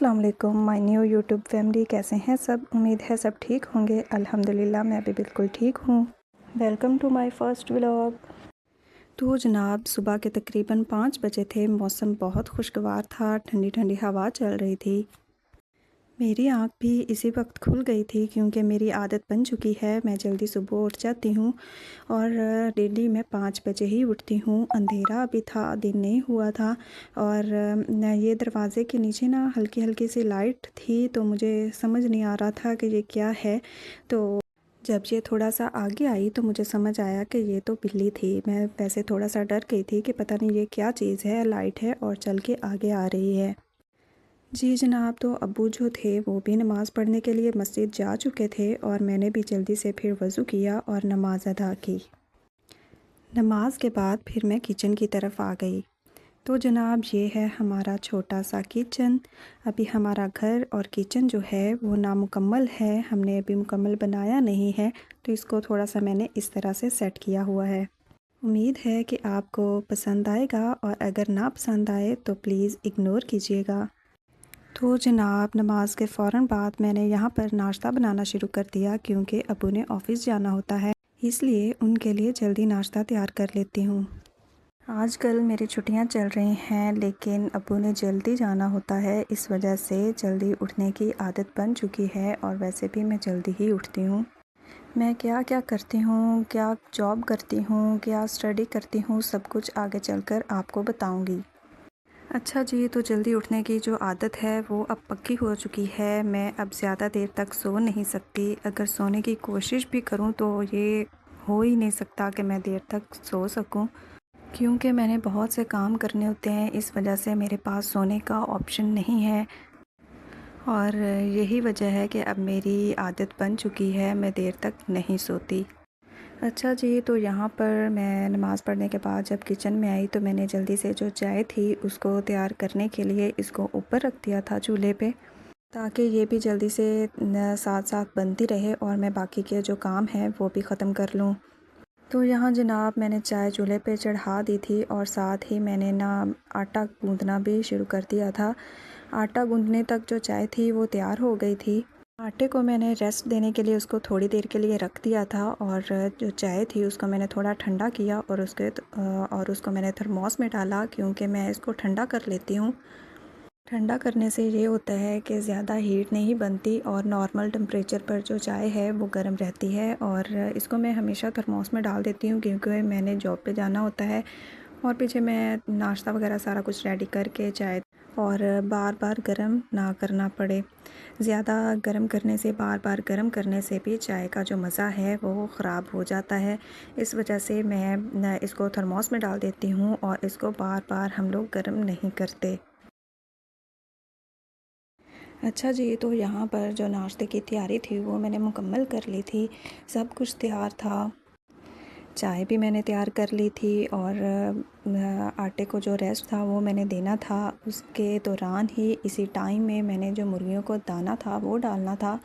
अस्सलाम वालेकुम my new YouTube family. कैसे हैं सब? उम्मीद है सब ठीक होंगे। अल्हम्दुलिल्लाह मैं भी बिल्कुल ठीक हूँ। Welcome to my first vlog. तो जनाब सुबह के तकरीबन 5 बजे थे। मौसम बहुत खुशगवार था, ठंडी ठंडी हवा चल रही थी। मेरी आँख भी इसी वक्त खुल गई थी क्योंकि मेरी आदत बन चुकी है। मैं जल्दी सुबह उठ जाती हूँ और डेली मैं 5 बजे ही उठती हूँ। अंधेरा अभी था, दिन नहीं हुआ था और ये दरवाज़े के नीचे ना हल्की हल्की सी लाइट थी, तो मुझे समझ नहीं आ रहा था कि ये क्या है। तो जब ये थोड़ा सा आगे आई तो मुझे समझ आया कि ये तो बिल्ली थी। मैं वैसे थोड़ा सा डर गई थी कि पता नहीं ये क्या चीज़ है, लाइट है और चल के आगे आ रही है। जी जनाब, तो अब्बू जो थे वो भी नमाज़ पढ़ने के लिए मस्जिद जा चुके थे और मैंने भी जल्दी से फिर वज़ू किया और नमाज़ अदा की। नमाज के बाद फिर मैं किचन की तरफ आ गई। तो जनाब ये है हमारा छोटा सा किचन। अभी हमारा घर और किचन जो है वो नामुकम्मल है, हमने अभी मुकम्मल बनाया नहीं है, तो इसको थोड़ा सा मैंने इस तरह से सेट किया हुआ है। उम्मीद है कि आपको पसंद आएगा और अगर ना पसंद आए तो प्लीज़ इग्नोर कीजिएगा। तो जनाब नमाज के फ़ौरन बाद मैंने यहाँ पर नाश्ता बनाना शुरू कर दिया क्योंकि अब्बू ने ऑफ़िस जाना होता है, इसलिए उनके लिए जल्दी नाश्ता तैयार कर लेती हूँ। आजकल मेरी छुट्टियाँ चल रही हैं लेकिन अब्बू ने जल्दी जाना होता है, इस वजह से जल्दी उठने की आदत बन चुकी है और वैसे भी मैं जल्दी ही उठती हूँ। मैं क्या क्या करती हूँ, क्या जॉब करती हूँ, क्या स्टडी करती हूँ, सब कुछ आगे चलकर आपको बताऊँगी। अच्छा जी, तो जल्दी उठने की जो आदत है वो अब पक्की हो चुकी है। मैं अब ज़्यादा देर तक सो नहीं सकती। अगर सोने की कोशिश भी करूँ तो ये हो ही नहीं सकता कि मैं देर तक सो सकूँ, क्योंकि मैंने बहुत से काम करने होते हैं। इस वजह से मेरे पास सोने का ऑप्शन नहीं है और यही वजह है कि अब मेरी आदत बन चुकी है, मैं देर तक नहीं सोती। अच्छा जी, तो यहाँ पर मैं नमाज़ पढ़ने के बाद जब किचन में आई तो मैंने जल्दी से जो चाय थी उसको तैयार करने के लिए इसको ऊपर रख दिया था चूल्हे पे, ताकि ये भी जल्दी से साथ साथ बनती रहे और मैं बाकी के जो काम हैं वो भी ख़त्म कर लूँ। तो यहाँ जनाब मैंने चाय चूल्हे पे चढ़ा दी थी और साथ ही मैंने ना आटा गूँदना भी शुरू कर दिया था। आटा गूँदने तक जो चाय थी वो तैयार हो गई थी। आटे को मैंने रेस्ट देने के लिए उसको थोड़ी देर के लिए रख दिया था और जो चाय थी उसको मैंने थोड़ा ठंडा किया और उसको मैंने थर्मोस में डाला क्योंकि मैं इसको ठंडा कर लेती हूँ। ठंडा करने से ये होता है कि ज़्यादा हीट नहीं बनती और नॉर्मल टेम्परेचर पर जो चाय है वो गर्म रहती है। और इसको मैं हमेशा थर्मोस में डाल देती हूँ क्योंकि मैंने जॉब पे जाना होता है और पीछे मैं नाश्ता वगैरह सारा कुछ रेडी करके चाय और बार बार गर्म ना करना पड़े। ज़्यादा गर्म करने से, बार बार गर्म करने से भी चाय का जो मज़ा है वो ख़राब हो जाता है। इस वजह से मैं इसको थर्मोस में डाल देती हूँ और इसको बार बार हम लोग गर्म नहीं करते। अच्छा जी, तो यहाँ पर जो नाश्ते की तैयारी थी वो मैंने मुकम्मल कर ली थी। सब कुछ तैयार था, चाय भी मैंने तैयार कर ली थी और आटे को जो रेस्ट था वो मैंने देना था। उसके दौरान ही इसी टाइम में मैंने जो मुर्गियों को दाना था वो डालना था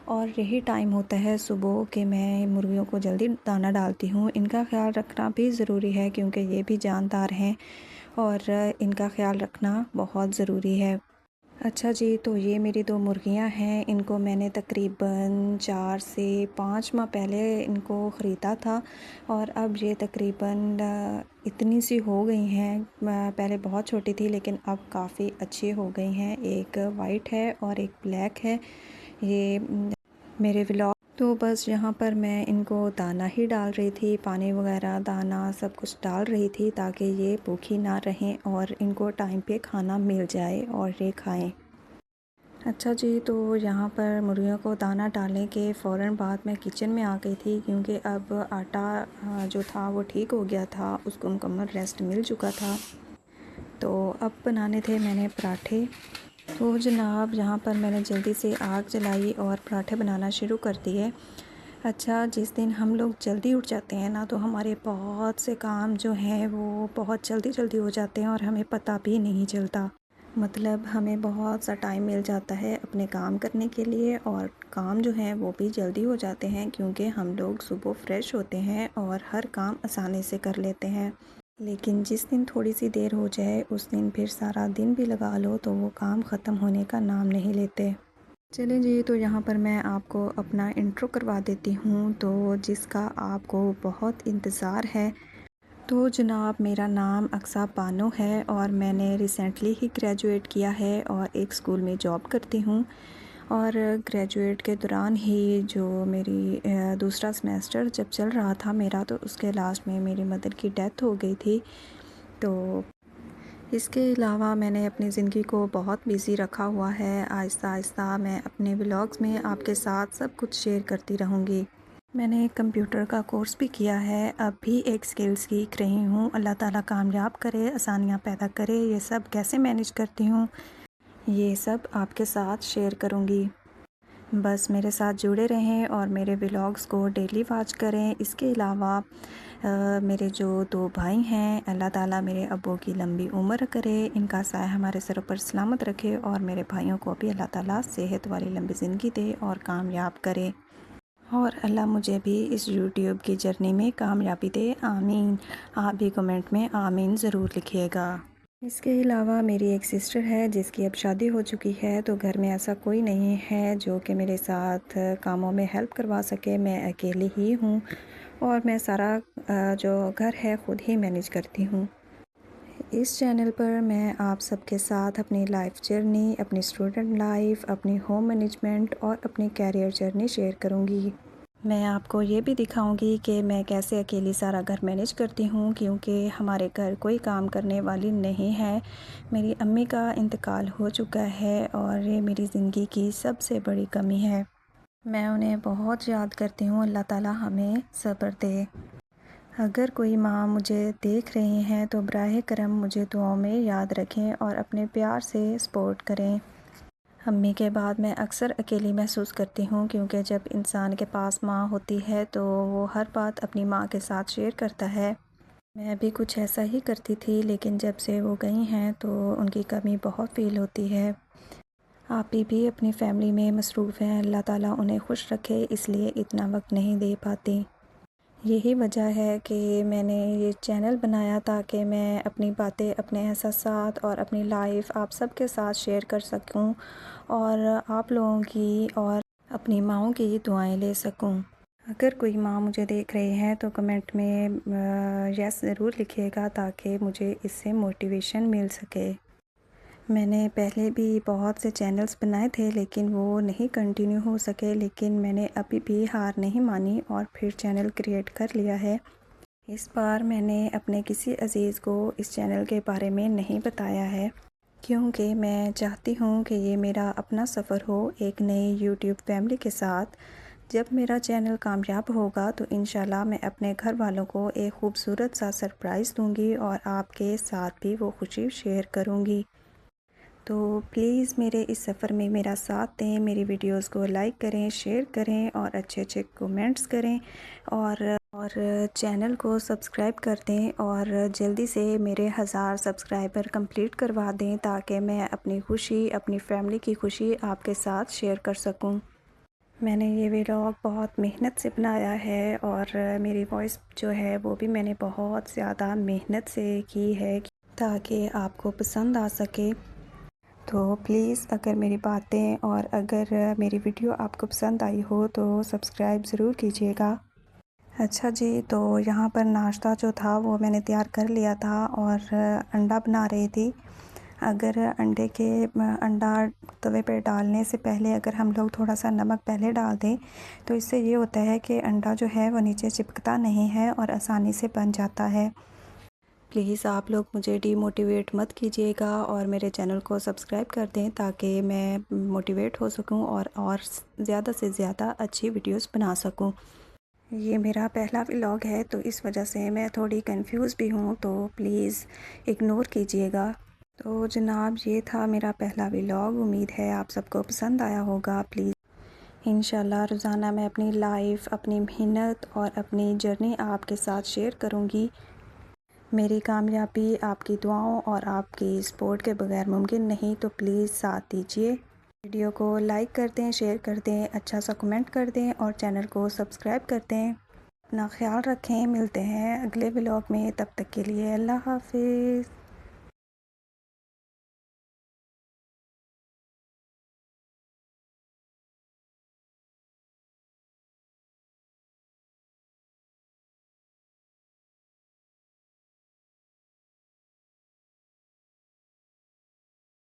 और यही टाइम होता है सुबह कि मैं मुर्गियों को जल्दी दाना डालती हूँ। इनका ख़्याल रखना भी ज़रूरी है क्योंकि ये भी जानदार हैं और इनका ख़्याल रखना बहुत ज़रूरी है। अच्छा जी, तो ये मेरी 2 मुर्गियाँ हैं। इनको मैंने तकरीबन 4 से 5 माह पहले इनको ख़रीदा था और अब ये तकरीबन इतनी सी हो गई हैं। पहले बहुत छोटी थी लेकिन अब काफ़ी अच्छी हो गई हैं। एक वाइट है और एक ब्लैक है। ये मेरे व्लॉग तो बस यहाँ पर मैं इनको दाना ही डाल रही थी, पानी वगैरह दाना सब कुछ डाल रही थी ताकि ये भूखी ना रहें और इनको टाइम पे खाना मिल जाए और ये खाएं। अच्छा जी, तो यहाँ पर मुर्गियों को दाना डालने के फ़ौरन बाद मैं किचन में आ गई थी क्योंकि अब आटा जो था वो ठीक हो गया था, उसको मुकम्मल रेस्ट मिल चुका था। तो अब बनाने थे मैंने पराठे। तो जनाब यहाँ पर मैंने जल्दी से आग जलाई और पराठे बनाना शुरू कर दिए। अच्छा, जिस दिन हम लोग जल्दी उठ जाते हैं ना तो हमारे बहुत से काम जो हैं वो बहुत जल्दी जल्दी हो जाते हैं और हमें पता भी नहीं चलता। मतलब हमें बहुत सा टाइम मिल जाता है अपने काम करने के लिए और काम जो हैं वो भी जल्दी हो जाते हैं क्योंकि हम लोग सुबह फ्रेश होते हैं और हर काम आसानी से कर लेते हैं। लेकिन जिस दिन थोड़ी सी देर हो जाए उस दिन फिर सारा दिन भी लगा लो तो वो काम ख़त्म होने का नाम नहीं लेते। चलें जी, तो यहाँ पर मैं आपको अपना इंट्रो करवा देती हूँ, तो जिसका आपको बहुत इंतज़ार है। तो जनाब, मेरा नाम अक्सा बानो है और मैंने रिसेंटली ही ग्रेजुएट किया है और एक स्कूल में जॉब करती हूँ। और ग्रेजुएट के दौरान ही जो मेरी दूसरा सेमेस्टर जब चल रहा था मेरा, तो उसके लास्ट में मेरी मदर की डेथ हो गई थी। तो इसके अलावा मैंने अपनी ज़िंदगी को बहुत बिज़ी रखा हुआ है। आहिस्ता आहिस्ता मैं अपने व्लॉग्स में आपके साथ सब कुछ शेयर करती रहूँगी। मैंने कंप्यूटर का कोर्स भी किया है, अब भी एक स्किल सीख रही हूँ। अल्लाह ताला कामयाब करे, आसानियाँ पैदा करे। ये सब कैसे मैनेज करती हूँ, ये सब आपके साथ शेयर करूँगी। बस मेरे साथ जुड़े रहें और मेरे व्लॉग्स को डेली वॉच करें। इसके अलावा मेरे जो 2 भाई हैं, अल्लाह ताला मेरे अब्बू की लंबी उम्र करे, इनका साया हमारे सरों पर सलामत रखे और मेरे भाइयों को भी अल्लाह ताला सेहत वाली लंबी ज़िंदगी दे और कामयाब करे। और अल्लाह मुझे भी इस यूट्यूब की जर्नी में कामयाबी दे, आमीन। आप भी कमेंट में आमीन ज़रूर लिखिएगा। इसके अलावा मेरी एक सिस्टर है जिसकी अब शादी हो चुकी है, तो घर में ऐसा कोई नहीं है जो कि मेरे साथ कामों में हेल्प करवा सके। मैं अकेली ही हूँ और मैं सारा जो घर है ख़ुद ही मैनेज करती हूँ। इस चैनल पर मैं आप सबके साथ अपनी लाइफ जर्नी, अपनी स्टूडेंट लाइफ, अपनी होम मैनेजमेंट और अपनी कैरियर जर्नी शेयर करूँगी। मैं आपको ये भी दिखाऊंगी कि मैं कैसे अकेली सारा घर मैनेज करती हूँ, क्योंकि हमारे घर कोई काम करने वाली नहीं है। मेरी अम्मी का इंतकाल हो चुका है और ये मेरी ज़िंदगी की सबसे बड़ी कमी है। मैं उन्हें बहुत याद करती हूँ। अल्लाह ताला हमें सब्र दे। अगर कोई माँ मुझे देख रही हैं तो बराह करम मुझे दुआओं में याद रखें और अपने प्यार से सपोर्ट करें। अम्मी के बाद मैं अक्सर अकेली महसूस करती हूँ, क्योंकि जब इंसान के पास माँ होती है तो वो हर बात अपनी माँ के साथ शेयर करता है। मैं भी कुछ ऐसा ही करती थी, लेकिन जब से वो गई हैं तो उनकी कमी बहुत फ़ील होती है। आप भी अपनी फ़ैमिली में मसरूफ़ हैं, अल्लाह ताला उन्हें खुश रखे, इसलिए इतना वक्त नहीं दे पाती। यही वजह है कि मैंने ये चैनल बनाया, ताकि मैं अपनी बातें, अपने एहसासात और अपनी लाइफ आप सबके साथ शेयर कर सकूं और आप लोगों की और अपनी माँओं की दुआएं ले सकूं। अगर कोई माँ मुझे देख रही है तो कमेंट में यस ज़रूर लिखिएगा, ताकि मुझे इससे मोटिवेशन मिल सके। मैंने पहले भी बहुत से चैनल्स बनाए थे, लेकिन वो नहीं कंटिन्यू हो सके, लेकिन मैंने अभी भी हार नहीं मानी और फिर चैनल क्रिएट कर लिया है। इस बार मैंने अपने किसी अज़ीज़ को इस चैनल के बारे में नहीं बताया है, क्योंकि मैं चाहती हूँ कि ये मेरा अपना सफ़र हो एक नई यूट्यूब फैमिली के साथ। जब मेरा चैनल कामयाब होगा तो इंशाल्लाह मैं अपने घर वालों को एक ख़ूबसूरत सा सरप्राइज़ दूँगी और आपके साथ भी वो खुशी शेयर करूँगी। तो प्लीज़ मेरे इस सफ़र में मेरा साथ दें, मेरी वीडियोस को लाइक करें, शेयर करें और अच्छे अच्छे कमेंट्स करें और चैनल को सब्सक्राइब कर दें और जल्दी से मेरे 1000 सब्सक्राइबर कंप्लीट करवा दें, ताकि मैं अपनी खुशी, अपनी फैमिली की खुशी आपके साथ शेयर कर सकूं। मैंने ये व्लॉग बहुत मेहनत से बनाया है और मेरी वॉइस जो है वो भी मैंने बहुत ज़्यादा मेहनत से की है, ताकि आपको पसंद आ सके। तो प्लीज़ अगर मेरी बातें और अगर मेरी वीडियो आपको पसंद आई हो तो सब्सक्राइब ज़रूर कीजिएगा। अच्छा जी, तो यहाँ पर नाश्ता जो था वो मैंने तैयार कर लिया था और अंडा बना रही थी। अगर अंडा तवे पे डालने से पहले अगर हम लोग थोड़ा सा नमक पहले डाल दें तो इससे ये होता है कि अंडा जो है वो नीचे चिपकता नहीं है और आसानी से बन जाता है। प्लीज़ आप लोग मुझे डीमोटिवेट मत कीजिएगा और मेरे चैनल को सब्सक्राइब कर दें, ताकि मैं मोटिवेट हो सकूं और ज़्यादा से ज़्यादा अच्छी वीडियोस बना सकूं। ये मेरा पहला व्लॉग है तो इस वजह से मैं थोड़ी कंफ्यूज भी हूँ, तो प्लीज़ इग्नोर कीजिएगा। तो जनाब, ये था मेरा पहला व्लॉग। उम्मीद है आप सबको पसंद आया होगा। प्लीज़ इंशाल्लाह रोज़ाना मैं अपनी लाइफ, अपनी मेहनत और अपनी जर्नी आपके साथ शेयर करूँगी। मेरी कामयाबी आपकी दुआओं और आपकी सपोर्ट के बगैर मुमकिन नहीं, तो प्लीज़ साथ दीजिए। वीडियो को लाइक कर दें, शेयर कर दें, अच्छा सा कमेंट कर दें और चैनल को सब्सक्राइब कर दें। अपना ख्याल रखें। मिलते हैं अगले व्लॉग में, तब तक के लिए अल्लाह हाफिज़।